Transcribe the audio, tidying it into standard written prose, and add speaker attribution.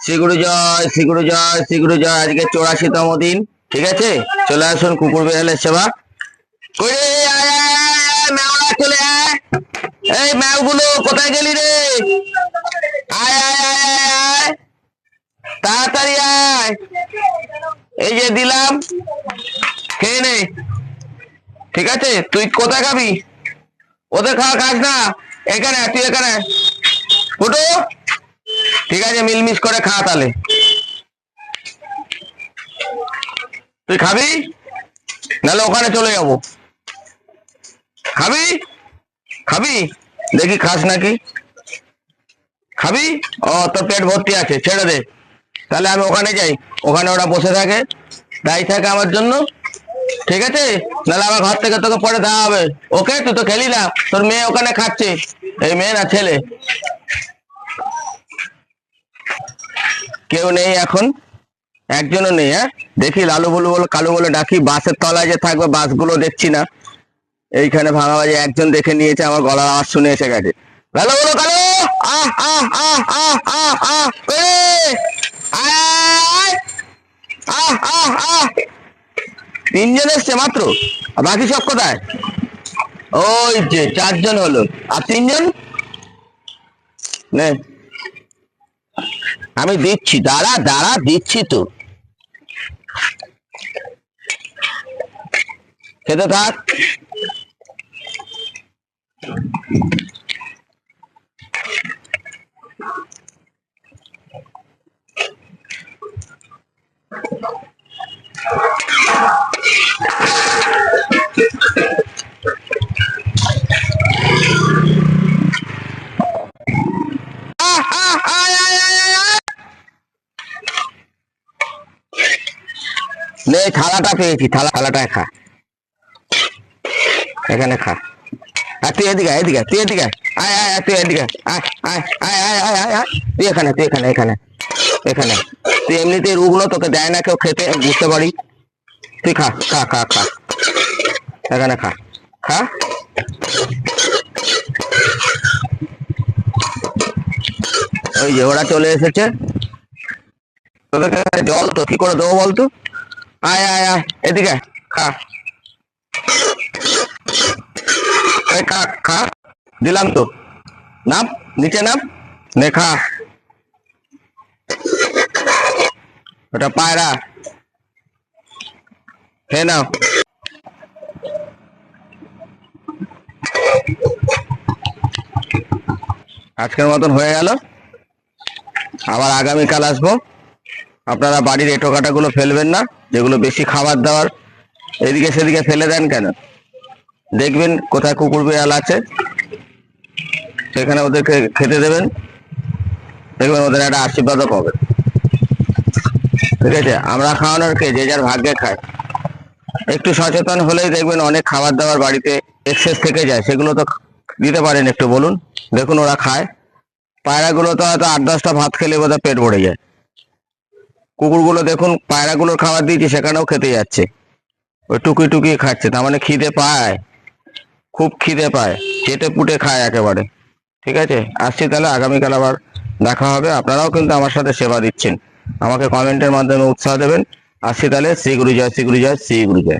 Speaker 1: শ্রী গুরু জয়, শ্রী গুরু জয়, শ্রী গুরু জয়। আজকে 84তম দিন, ঠিক আছে। চলে আসুন কুকুর বিড়ালের সেবা করে। ম্যাওরা চলে আয়। এই ম্যাও গুলো কোথায় গেলি রে? আয় আয় আয় আয় আয়, তাড়াতাড়ি আয়। এই যে দিলাম, খেয়ে নে, ঠিক আছে। তুই কোথায় খাবি? ওদের খাওয়া খাস না, এখানে তুই এখানে ফুটো, ঠিক আছে। মিলমিশ করে খা তাহলে। তুই খাবি নাহলে ওখানে চলে যাবো। খাবি? খাবি? দেখি খাস নাকি। খাবি? ও, তোর পেট ভর্তি আছে, ছেড়ে দে। তাহলে আমি ওখানে যাই, ওখানে ওরা বসে থাকে, দাঁড়িয়ে থাকে আমার জন্য, ঠিক আছে। নাহলে আমার ঘর থেকে তোকে পরে দেওয়া হবে। ওকে, তুই তো খেলি না, তোর মেয়ে ওখানে খাচ্ছে। এই মেয়ে না ছেলে, কেউ নেই এখন, একজনও নেই। হ্যাঁ, দেখি লালু বলু বলে কালু বলে ডাকি। বাসের তলায় যে থাকবে, বাসগুলো দেখছি না। এইখানে ভাঙাবাজি একজন দেখে নিয়েছে, আমার গলার আওয়াজ শুনে এসে গেছে। লালু বলো কালু, আহ আহ আহ আহ আহ আহ, আয়, আহ আহ আহ। তিনজন এসছে মাত্র, আর বাকি সব কোথায়? ওই যে চারজন হলো, আর তিনজন নে। আমি দিচ্ছি, দাঁড়া দাঁড়া, দিচ্ছি তো, খেতে থাক। নে, থালাটা পেয়েছি, থালাটায় খা, এখানে খা। আর তুই এদিকে এদিকে, তুই এদিকে আয় আয় আয়, তুই এদিকে আয় আয় আয় আয় আয় আয় আয়। তুই এখানে, তুই এখানে এখানে এখানে। তুই এমনিতেই রুগ্ন, তোকে দেয় না কেউ খেতে, বুঝতে পারি। তুই খা খা খা খা, এখানে খা খা। ওই যে ওরা চলে এসেছে, তোদেরকে জল তো কি করে দেবো বলতো? আয় আয় আয়, এদিকে খা, খা খা, দিলাম তো। নাম, নিচে নাম, নে খা। ওটা পায়রা, খেয়ে নাও। আজকের মতন হয়ে গেল, আবার আগামীকাল আসবো। আপনারা বাড়ির এঁটো কাটাগুলো ফেলবেন না, যেগুলো বেশি খাবার দাবার এদিকে সেদিকে ফেলে দেন কেন। দেখবেন কোথায় কুকুর বিড়াল আছে, সেখানে ওদেরকে খেতে দেবেন, দেখবেন ওদের একটা আশীর্বাদও পাবেন, ঠিক আছে। আমরা খাওয়ানোর কে, যে যার ভাগ্যে খায়। একটু সচেতন হলেই দেখবেন অনেক খাবার দাবার বাড়িতে এক্সেস থেকে যায়, সেগুলো তো দিতে পারেন একটু, বলুন। দেখুন ওরা খায়। পায়রাগুলো তো হয়তো 8-10টা ভাত খেলে বোধহয় পেট ভরে যায়। কুকুরগুলো দেখুন, পায়রাগুলোর খাবার দিয়েছি, সেখানেও খেতে যাচ্ছে, ওই টুকি টুকি খাচ্ছে। তার মানে খিদে পায়, খুব খিদে পায়, চেটে পুটে খায় একেবারে, ঠিক আছে। আসছি তাহলে, আগামীকাল আবার দেখা হবে। আপনারাও কিন্তু আমার সাথে সেবা দিচ্ছেন, আমাকে কমেন্টের মাধ্যমে উৎসাহ দেবেন। আসছি তাহলে, শ্রী গুরু জয়, শ্রী গুরু জয়, শ্রী গুরু জয়।